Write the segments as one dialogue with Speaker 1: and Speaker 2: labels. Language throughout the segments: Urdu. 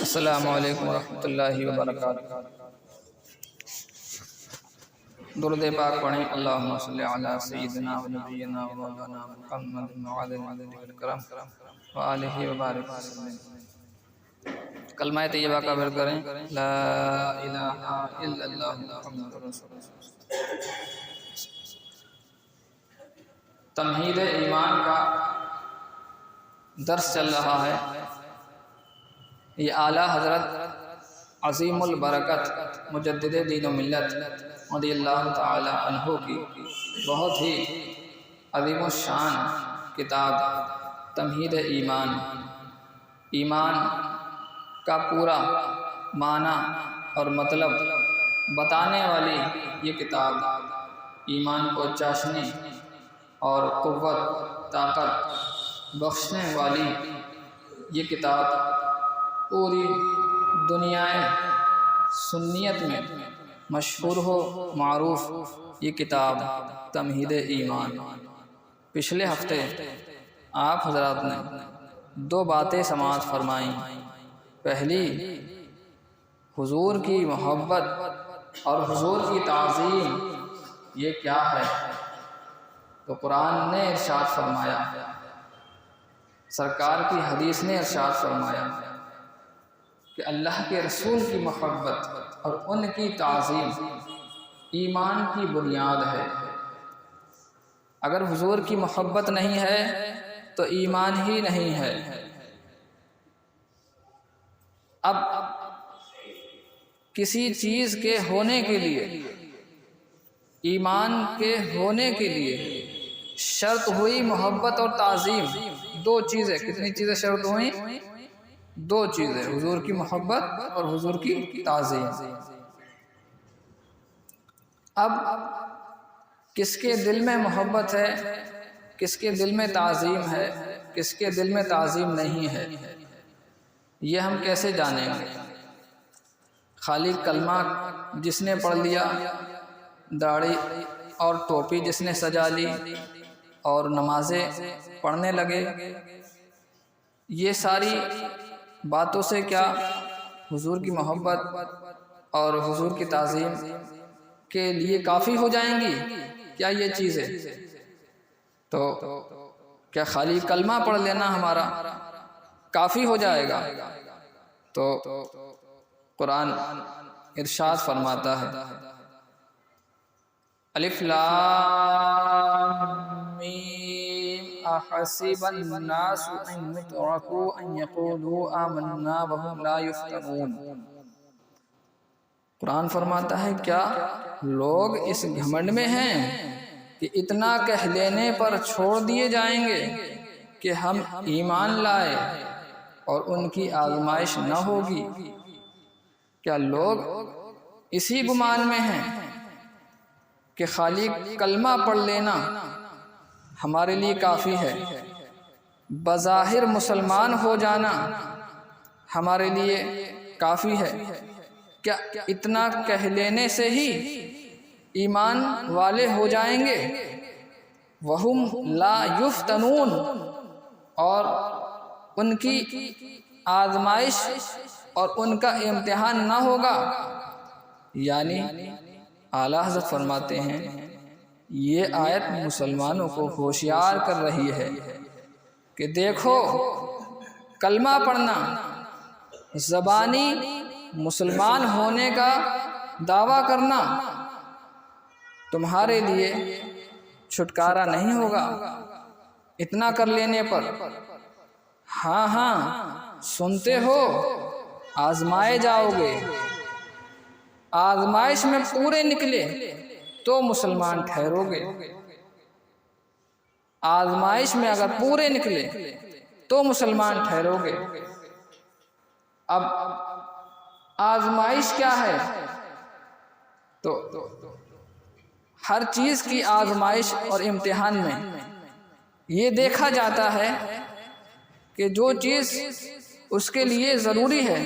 Speaker 1: السلام علیکم ورحمۃ اللہ وبرکاتہ۔ درود پاک پڑھیں۔ اللہم صلی علی سیدنا و نبینا و مولانا محمد وعلی آلہ الکرام و آلہ وبارک وسلم۔ کلمہ طیبہ کا ورد کریں، لا الہ الا اللہ محمد رسول اللہ۔ تمہید ایمان کا درس چل رہا ہے۔ یہ اعلیٰ حضرت عظیم البرکت مجدد دین و ملت رضی اللہ تعالی عنہ کی بہت ہی عظیم الشان کتاب تمہید ایمان، ایمان کا پورا معنی اور مطلب بتانے والی یہ کتاب، ایمان کو چاشنی اور قوت طاقت بخشنے والی یہ کتاب پوری دنیا سنیت میں مشہور ہو، معروف یہ کتاب تمہید ایمان۔ پچھلے ہفتے آپ حضرات نے دو باتیں سماعت فرمائیں۔ پہلی، حضور کی محبت اور حضور کی تعظیم یہ کیا ہے؟ تو قرآن نے ارشاد فرمایا، سرکار کی حدیث نے ارشاد فرمایا کہ اللہ کے رسول کی محبت اور ان کی تعظیم ایمان کی بنیاد ہے۔ اگر حضور کی محبت نہیں ہے تو ایمان ہی نہیں ہے۔ اب کسی چیز کے ہونے کے لیے، ایمان کے ہونے کے لیے شرط ہوئی محبت اور تعظیم۔ دو چیزیں، کتنی چیزیں شرط ہوئیں؟ دو چیزیں، حضور کی محبت اور حضور کی تعظیم۔ اب کس کے دل میں محبت ہے، کس کے دل میں تعظیم ہے، کس کے دل میں تعظیم نہیں ہے، یہ ہم کیسے جانیں گے؟ خالی کلمہ جس نے پڑھ لیا، داڑھی اور ٹوپی جس نے سجا لی اور نمازیں پڑھنے لگے، یہ ساری باتوں سے کیا حضور کی محبت اور حضور کی تعظیم کے لیے کافی ہو جائیں گی؟ کیا یہ چیزیں؟ تو کیا خالی کلمہ پڑھ لینا ہمارا کافی ہو جائے گا؟ تو قرآن ارشاد فرماتا ہے، الف لام میم احسب الناس ان يتركوا ان يقولوا آمنا وهم لا يفتنون۔ قرآن فرماتا ہے کیا لوگ اس گھمنڈ میں ہیں کہ اتنا کہہ لینے پر چھوڑ دیے جائیں گے کہ ہم ایمان لائے اور ان کی آزمائش نہ ہوگی؟ کیا لوگ اسی گمان میں ہیں کہ خالی کلمہ پڑھ لینا ہمارے لیے کافی ہے، بظاہر مسلمان ہو جانا ہمارے لیے کافی ہے؟ کیا اتنا کہہ لینے سے ہی ایمان والے ہو جائیں گے؟ وَهُمْ لَا يُفْتَنُونَ، اور ان کی آزمائش اور ان کا امتحان نہ ہوگا۔ یعنی اعلیٰ حضرت فرماتے ہیں یہ آیت مسلمانوں کو ہوشیار کر رہی ہے کہ دیکھو، کلمہ پڑھنا، زبانی مسلمان ہونے کا دعویٰ کرنا تمہارے لیے چھٹکارا نہیں ہوگا اتنا کر لینے پر۔ ہاں ہاں سنتے ہو، آزمائے جاؤ گے، آزمائش میں پورے نکلے تو مسلمان ٹھہرو گے۔ آزمائش میں اگر پورے نکلے تو مسلمان ٹھہرو گے۔ اب آزمائش کیا ہے؟ تو ہر چیز کی آزمائش اور امتحان میں یہ دیکھا جاتا ہے کہ جو چیز اس کے لیے ضروری ہے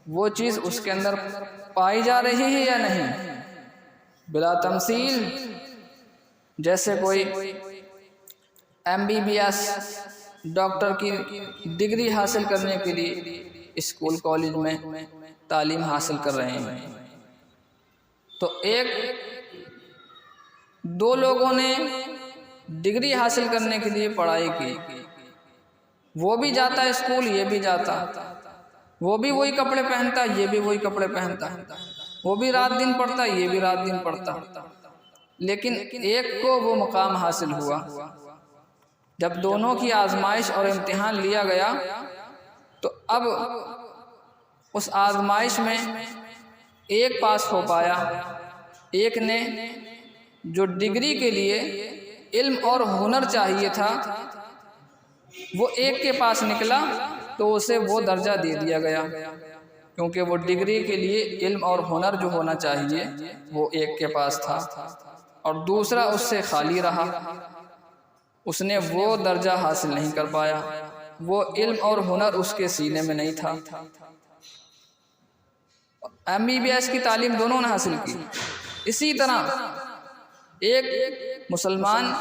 Speaker 1: وہ چیز اس کے اندر پائی جا رہی ہے یا نہیں۔ بلا تمثیل، جیسے کوئی MBBS ڈاکٹر کی ڈگری حاصل کرنے کے لیے اسکول کالج میں تعلیم حاصل کر رہے ہیں، تو ایک دو لوگوں نے ڈگری حاصل کرنے کے لیے پڑھائی کی، وہ بھی جاتا اسکول، یہ بھی جاتا، وہ بھی وہی کپڑے پہنتا، یہ بھی وہی کپڑے پہنتا، وہ بھی رات دن پڑھتا، یہ بھی رات دن پڑھتا، لیکن ایک کو وہ مقام حاصل ہوا۔ جب دونوں کی آزمائش اور امتحان لیا گیا تو اب اس آزمائش میں ایک پاس ہو پایا، ایک نے جو ڈگری کے لیے علم اور ہنر چاہیے تھا وہ ایک کے پاس نکلا تو اسے وہ درجہ دے دیا گیا، کیونکہ وہ ڈگری کے لیے علم اور ہنر جو ہونا چاہیے وہ ایک کے پاس تھا، اور دوسرا اس سے خالی رہا، اس نے وہ درجہ حاصل نہیں کر پایا، وہ علم اور ہنر اس کے سینے میں نہیں تھا۔ MBBS کی تعلیم دونوں نے حاصل کی۔ اسی طرح ایک مسلمان،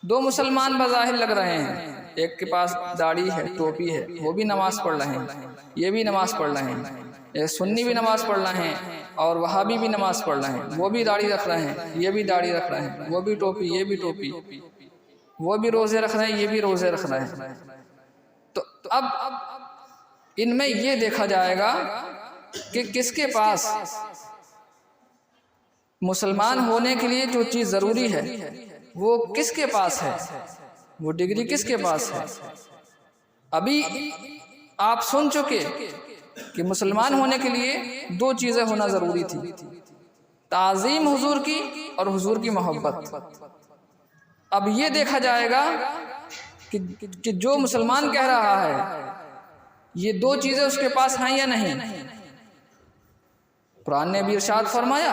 Speaker 1: دو مسلمان بظاہر لگ رہے ہیں، ایک کے پاس داڑھی ہے، ٹوپی ہے، وہ بھی نماز پڑھ رہے ہیں، یہ بھی نماز پڑھ رہے ہیں، سنی بھی نماز پڑھ رہے ہیں اور وہابی بھی نماز پڑھ رہے ہیں، وہ بھی داڑھی رکھ رہے ہیں، یہ بھی داڑھی رکھ رہے ہیں، وہ بھی ٹوپی، یہ بھی ٹوپی، وہ بھی روزے رکھ رہے ہیں، یہ بھی روزے رکھ رہے ہیں۔ تو اب ان میں یہ دیکھا جائے گا کہ کس کے پاس مسلمان ہونے کے لیے جو چیز ضروری ہے وہ کس کے پاس ہے، وہ ڈگری کس کے پاس ہے۔ ابھی آپ سن چکے کہ مسلمان ہونے کے لیے دو چیزیں ہونا ضروری تھی، تعظیم حضور کی اور حضور کی محبت۔ اب یہ دیکھا جائے گا کہ جو مسلمان کہہ رہا ہے یہ دو چیزیں اس کے پاس ہیں یا نہیں۔ قرآن نے بھی ارشاد فرمایا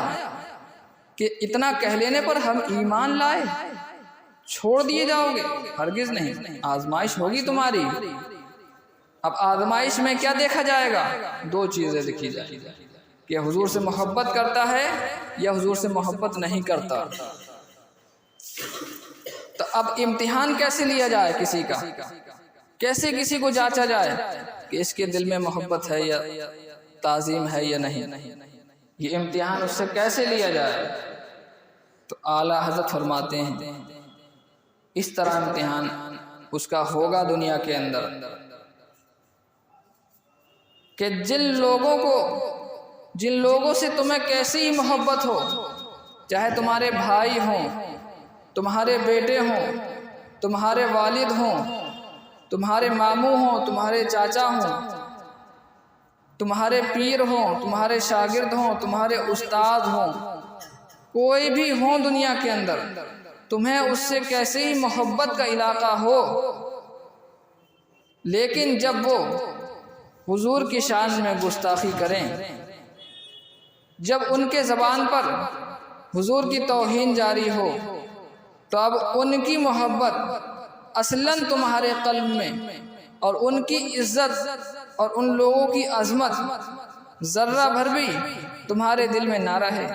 Speaker 1: کہ اتنا کہہ لینے پر ہم ایمان لائے، چھوڑ دیے جاؤ گے؟ ہرگز نہیں، آزمائش ہوگی تمہاری۔ اب آزمائش میں کیا دیکھا جائے گا؟ دو چیزیں دیکھی جائیں گی، کہ حضور سے محبت کرتا ہے یا حضور سے محبت نہیں کرتا۔ تو اب امتحان کیسے لیا جائے کسی کا، کیسے کسی کو جانچا جائے کہ اس کے دل میں محبت ہے یا تعظیم ہے یا نہیں، یہ امتحان اس سے کیسے لیا جائے؟ تو اعلیٰ حضرت فرماتے ہیں اس طرح امتحان اس کا ہوگا دنیا کے اندر کہ جن لوگوں سے تمہیں کیسی ہی محبت ہو، چاہے تمہارے بھائی ہوں، تمہارے بیٹے ہوں، تمہارے والد ہوں، تمہارے ماموں ہوں، تمہارے چاچا ہوں، تمہارے پیر ہوں، تمہارے شاگرد ہوں، تمہارے استاد ہوں، کوئی بھی ہوں دنیا کے اندر، تمہیں اس سے کیسے ہی محبت کا علاقہ ہو، لیکن جب وہ حضور کی شان میں گستاخی کریں، جب ان کے زبان پر حضور کی توہین جاری ہو، تو اب ان کی محبت اصلاً تمہارے قلب میں اور ان کی عزت اور ان لوگوں کی عظمت ذرہ بھر بھی تمہارے دل میں نہ رہے،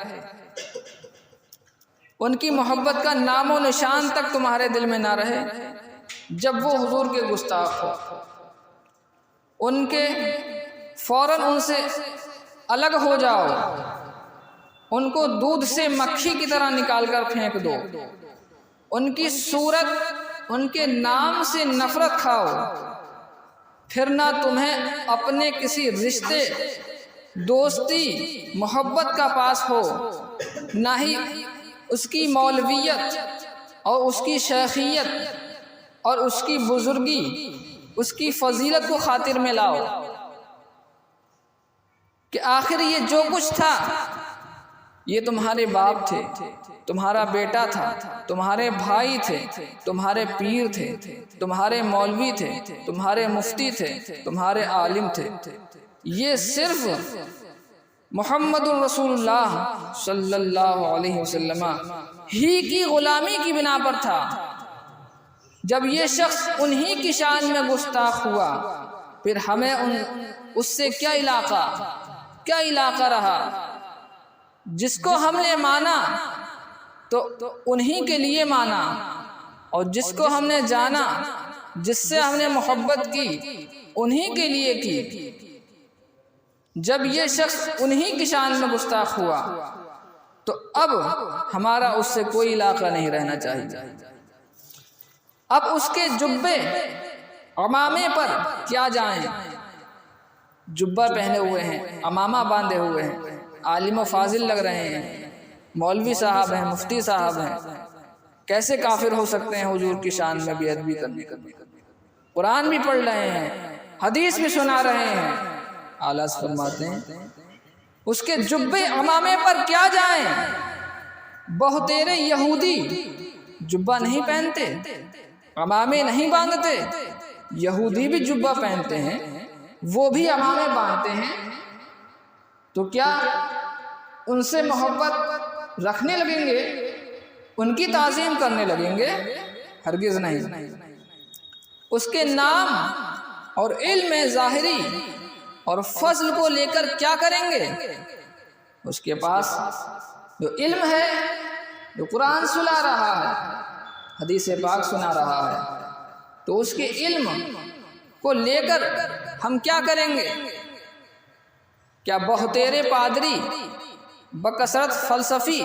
Speaker 1: ان کی محبت کا نام و نشان تک تمہارے دل میں نہ رہے، جب وہ حضور کے گستاخ ہو، ان کے فوراً ان سے الگ ہو جاؤ، ان کو دودھ سے مکھی کی طرح نکال کر پھینک دو، ان کی صورت، ان کے نام سے نفرت کھاؤ، پھر نہ تمہیں اپنے کسی رشتے، دوستی، محبت کا پاس ہو، نہ ہی اس کی مولویت اور اس کی شیخیت اور اس کی بزرگی، اس کی فضیلت کو خاطر میں لاؤ کہ آخر یہ جو کچھ تھا یہ تمہارے باپ تھے، تمہارا بیٹا تھا، تمہارے بھائی تھے، تمہارے پیر تھے، تمہارے مولوی تھے، تمہارے مفتی تھے، تمہارے عالم تھے، یہ صرف محمد الرسول اللہ صلی اللہ علیہ وسلم ہی کی غلامی کی بنا پر تھا۔ جب یہ شخص انہی کی شان میں گستاخ ہوا، پھر ہمیں اس سے کیا علاقہ رہا؟ جس کو ہم نے مانا تو انہی کے لیے مانا، اور جس کو ہم نے جانا، جس سے ہم نے محبت کی، انہی کے لیے کی۔ جب یہ شخص انہی کی شان میں گستاخ ہوا تو اب ہمارا اس سے کوئی علاقہ نہیں رہنا چاہیے۔ اب اس کے جبے عمامے پر کیا جائیں، جبہ پہنے ہوئے ہیں، عمامہ باندھے ہوئے ہیں، عالم و فاضل لگ رہے ہیں، مولوی صاحب ہیں، مفتی صاحب ہیں، کیسے کافر ہو سکتے ہیں حضور کی شان میں بے ادبی کرنے کا؟ قرآن بھی پڑھ رہے ہیں، حدیث بھی سنا رہے ہیں۔ اعلیٰ فرماتے ہیں اس کے جبے عمامے پر کیا جائیں، بہتیرے یہودی جبہ نہیں پہنتے، عمامے نہیں باندھتے، یہودی بھی جبہ پہنتے ہیں، وہ بھی عمامے باندھتے ہیں، تو کیا ان سے محبت رکھنے لگیں گے، ان کی تعظیم کرنے لگیں گے؟ ہرگز نہیں۔ اس کے نام اور علم ظاہری اور فضل کو لے کر کیا کریں گے؟ اس کے پاس جو علم ہے، جو قرآن سنا رہا ہے، حدیث پاک سنا رہا ہے، تو اس کے علم کو لے کر ہم کیا کریں گے؟ کیا بہتیرے پادری بکثرت فلسفی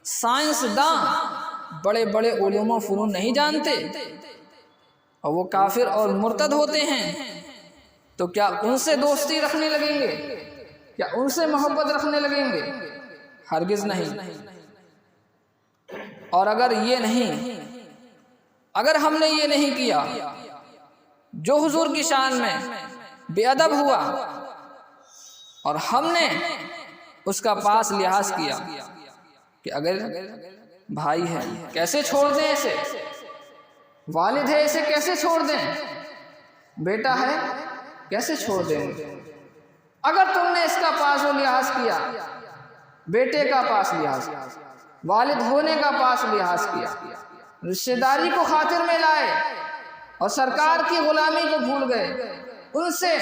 Speaker 1: سائنسداں بڑے بڑے علوم و فنون نہیں جانتے اور وہ کافر اور مرتد ہوتے ہیں، تو کیا ان سے دوستی رکھنے لگیں گے؟ کیا ان سے محبت رکھنے لگیں گے؟ ہرگز نہیں۔ اور اگر ہم نے یہ نہیں کیا، جو حضور کی شان میں بے ادب ہوا اور ہم نے اس کا پاس لحاظ کیا کہ اگر بھائی ہے کیسے چھوڑ دیں اسے، والد ہے اسے کیسے چھوڑ دیں، بیٹا ہے کیسے چھوڑ دیں، اگر تم نے اس کا پاس و لحاظ کیا، بیٹے کا پاس لحاظ کیا، والد ہونے کا پاس لحاظ کیا، رشتہ داری کو خاطر میں لائے اور سرکار کی غلامی کو بھول گئے، ان سے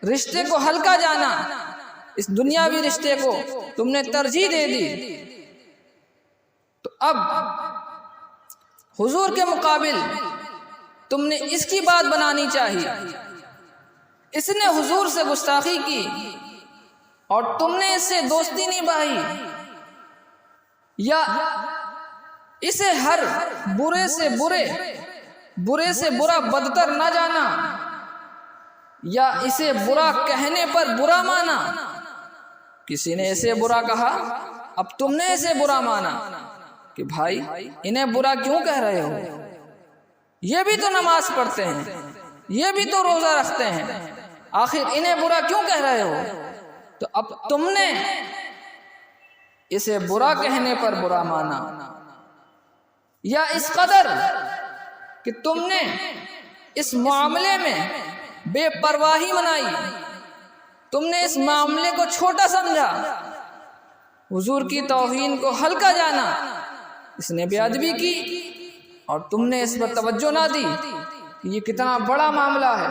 Speaker 1: رشتے کو ہلکا جانا، اس دنیاوی رشتے کو تم نے ترجیح دے دی، تو اب حضور کے مقابل تم نے اس کی بات بنانی چاہیے۔ اس نے حضور سے گستاخی کی اور تم نے اس سے دوستی نبھائی، یا اسے ہر برے سے برا بدتر نہ جانا، یا اسے برا کہنے پر برا مانا۔ کسی نے اسے برا کہا، اب تم نے اسے برا مانا کہ بھائی انہیں برا کیوں کہہ رہے ہو، یہ بھی تو نماز پڑھتے ہیں، یہ بھی تو روزہ رکھتے ہیں، آخر انہیں برا کیوں کہہ رہے ہو؟ تو اب تم نے اسے برا کہنے پر برا مانا، یا اس قدر کہ تم نے اس معاملے میں بے پرواہی منائی، تم نے اس معاملے کو چھوٹا سمجھا، حضور کی توہین کو ہلکا جانا، اس نے بے ادبی کی اور تم نے اس پر توجہ نہ دی کہ یہ کتنا بڑا معاملہ ہے،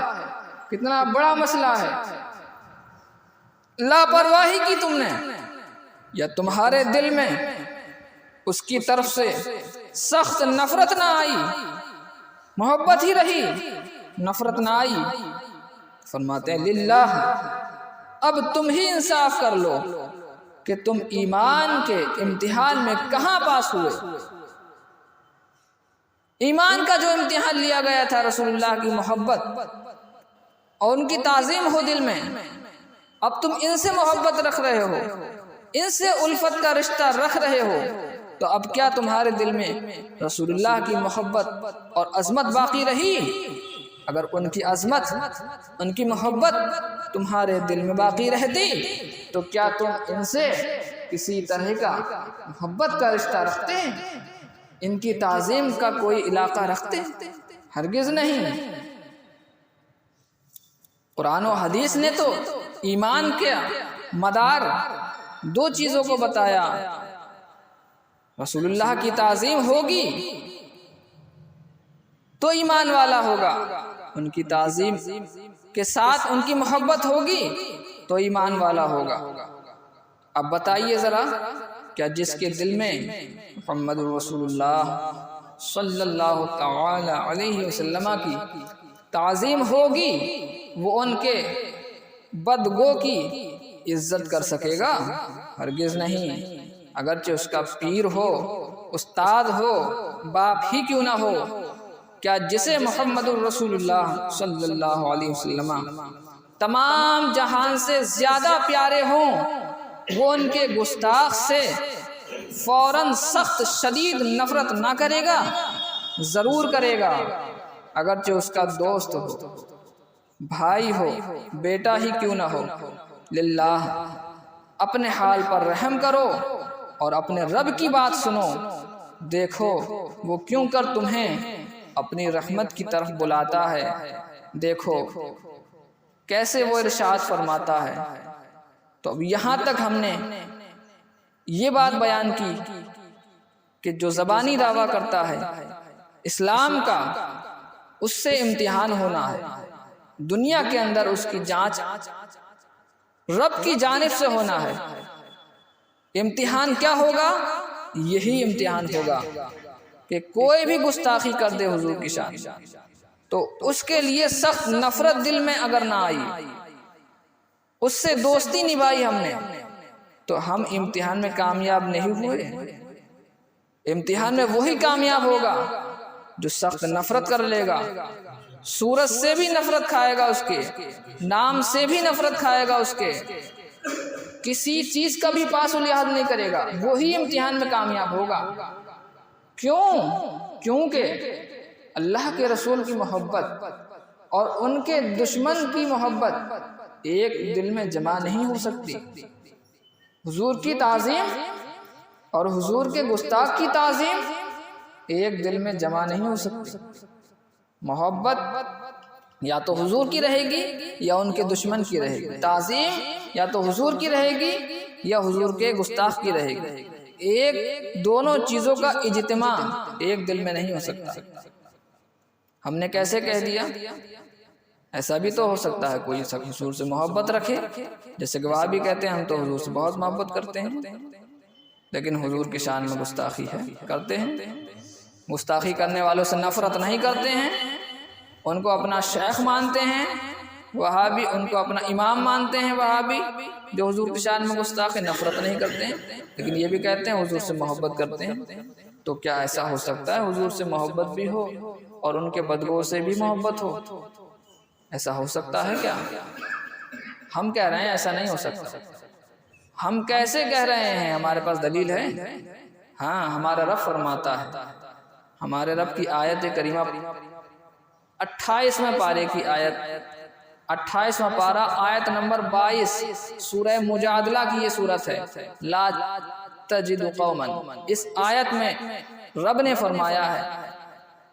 Speaker 1: کتنا بڑا مسئلہ ہے، لاپرواہی کی تم نے، یا تمہارے دل میں اس کی طرف سے سخت نفرت نہ آئی، محبت ہی رہی، نفرت نہ آئی۔ فرماتے ہیں للہ، اب تم ہی انصاف کر لو کہ تم ایمان کے امتحان میں کہاں پاس ہوئے۔ ایمان کا جو امتحان لیا گیا تھا رسول اللہ کی محبت اور ان کی تعظیم ہو دل میں، اب تم ان سے محبت رکھ رہے ہو، ان سے الفت کا رشتہ رکھ رہے ہو، تو اب کیا تمہارے دل میں رسول اللہ کی محبت اور عظمت باقی رہی؟ اگر ان کی عظمت، ان کی محبت تمہارے دل میں باقی رہتی تو کیا تم ان سے کسی طرح کا محبت کا رشتہ رکھتے، ان کی تعظیم کا کوئی علاقہ رکھتے؟ ہرگز نہیں۔ قرآن و حدیث نے تو ایمان کا مدار دو چیزوں کو بتایا، رسول اللہ کی تعظیم ہوگی تو ایمان والا ہوگا، ان کی تعظیم کے ساتھ ان کی محبت ہوگی تو ایمان والا ہوگا۔ اب بتائیے ذرا، کیا جس کے دل میں محمد رسول اللہ صلی اللہ تعالی علیہ وسلم کی تعظیم ہوگی وہ ان کے بدگو کی عزت کر سکے گا؟ ہرگز نہیں۔ اگرچہ اس کا پیر ہو، استاد ہو، باپ ہی کیوں نہ ہو، کیا جسے محمد الرسول اللہ صلی اللہ علیہ وسلم تمام جہان سے زیادہ پیارے ہوں، وہ ان کے گستاخ سے فوراً سخت شدید نفرت نہ کرے گا؟ ضرور کرے گا، اگرچہ اس کا دوست ہو، بھائی ہو، بیٹا ہی کیوں نہ ہو۔ للہ اپنے حال پر رحم کرو اور اپنے رب کی بات سنو، دیکھو وہ کیوں کر تمہیں اپنی رحمت کی طرف بلاتا ہے، دیکھو کیسے وہ ارشاد فرماتا ہے۔ تو اب یہاں تک ہم نے یہ بات بیان کی کہ جو زبانی دعویٰ کرتا ہے اسلام کا، اس سے امتحان ہونا ہے، دنیا کے اندر اس کی جانچ رب کی جانب سے ہونا ہے۔ امتحان کیا ہوگا؟ یہی امتحان ہوگا کہ کوئی بھی گستاخی کر دے حضور کی شان، تو اس کے لیے سخت نفرت دل میں اگر نہ آئی، اس سے دوستی نبھائی ہم نے، تو ہم امتحان میں کامیاب نہیں ہوئے۔ امتحان میں وہی کامیاب ہوگا جو سخت نفرت کر لے گا، صورت سے بھی نفرت کھائے گا، اس کے نام سے بھی نفرت کھائے گا، اس کے کسی چیز کا بھی پاس و لحاظ نہیں کرے گا، وہی امتحان میں کامیاب ہوگا۔ کیونکہ اللہ کے رسول کی محبت اور ان کے دشمن کی محبت ایک دل میں جمع نہیں ہو سکتی۔ حضور کی تعظیم اور حضور کے گستاخ کی تعظیم ایک دل میں جمع نہیں ہو سکتی۔ محبت یا تو حضور کی رہے گی یا ان کے دشمن کی رہے گی، تعظیم یا تو حضور کی رہے گی یا حضور کے گستاخ کی رہے گی، ایک دونوں چیزوں کا اجتماع ایک دل میں نہیں ہو سکتا۔ ہم نے کیسے کہہ دیا؟ ایسا بھی تو ہو سکتا ہے کوئی حضور سے محبت رکھے، جیسے گواہ بھی کہتے ہیں ہم تو حضور سے بہت محبت کرتے ہیں، لیکن حضور کی شان میں گستاخی ہے، کرتے ہیں۔ گستاخی کرنے والوں سے نفرت نہیں کرتے ہیں، ان کو اپنا شیخ مانتے ہیں، وہابی ان کو اپنا امام مانتے ہیں، وہابی جو حضور کی شان میں گستاخ ہے، نفرت نہیں کرتے ہیں، لیکن یہ بھی کہتے ہیں حضور سے محبت کرتے ہیں۔ تو کیا ایسا ہو سکتا ہے حضور سے محبت بھی ہو اور ان کے بدگو سے بھی محبت ہو؟ ایسا ہو سکتا ہے کیا؟ ہم کہہ رہے ہیں ایسا نہیں ہو سکتا۔ ہم کیسے کہہ رہے ہیں؟ ہمارے پاس دلیل ہے۔ ہاں، ہمارا رب فرماتا ہے، ہمارے رب کی آیت کریمہ 28ویں پارے کی آیت، 28واں پارہ آیت نمبر 22، سورہ مجادلہ کی یہ سورت ہے، لا تجد قوما۔ اس آیت میں رب نے فرمایا ہے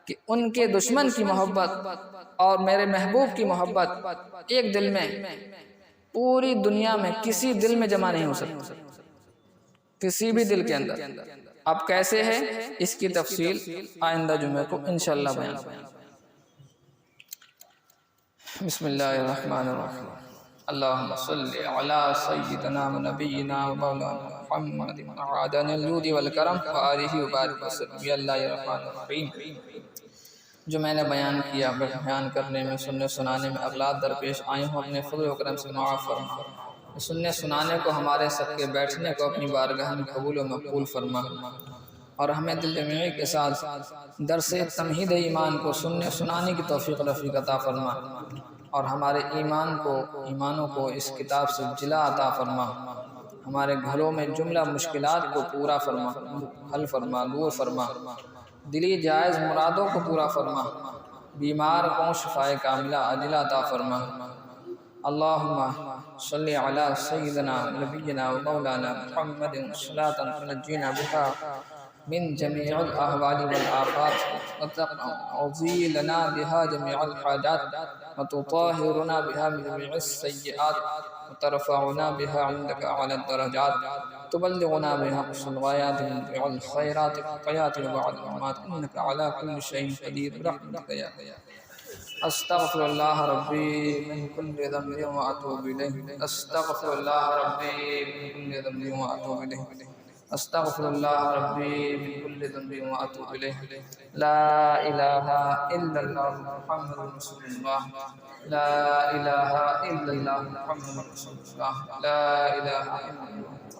Speaker 1: کہ ان کے دشمن کی محبت اور میرے محبوب کی محبت ایک دل میں پوری دنیا میں کسی دل میں جمع نہیں ہو سکتی، کسی بھی دل کے اندر۔ اب کیسے ہے اس کی تفصیل آئندہ جمعے کو انشاءاللہ بیان کریں۔ بسم اللہ الرحمن الرحیم، اللہم صلی علی سیدنا و نبینا و مولانا محمد معادن الجود والکرم و آلہ و بارک وسلم۔ یا اللہ یا رحمن الرحیم، جو میں نے بیان کیا بیان کرنے میں، سننے سنانے میں اغلاط درپیش آئے ہوں، اپنے فضل و کرم سے معاف فرما۔ سننے سنانے کو، ہمارے سب کے بیٹھنے کو اپنی بارگاہ میں قبول و مقبول فرما، اور ہمیں دل جمعی کے ساتھ درس تمہید ایمان کو سننے سنانے کی توفیق رفیق عطا فرما، اور ہمارے ایمانوں کو اس کتاب سے جلا عطا فرما، ہمارے گھروں میں جملہ مشکلات کو پورا فرما، حل فرما، دور فرما، دلی جائز مرادوں کو پورا فرما، بیمار کو شفائے کاملہ عاجلہ عطا فرما۔ اللہم صلی علی سیدنا نبینا و مولانا محمد صلاۃ تنجینا بہا من جميع الأهوال والآفات وتقضي لنا بها جميع الحاجات وتطهرنا بها من جميع السيئات وترفعنا بها عندك أعلى الدرجات تبلغنا بها أقصى الغايات من جميع الخيرات والحياة وبعد الممات إنك على كل شيء قدير برحمتك يا أستغفر الله ربي من كل ذنب وأتوب إليه، أستغفر الله ربي من كل ذنب وأتوب إليه۔ استغفر اللہ ربی من کل ذنب واتوب الیہ لا الہ الا اللہ محمد رسول اللہ لا الہ الا اللہ محمد رسول اللہ لا الہ الا اللہ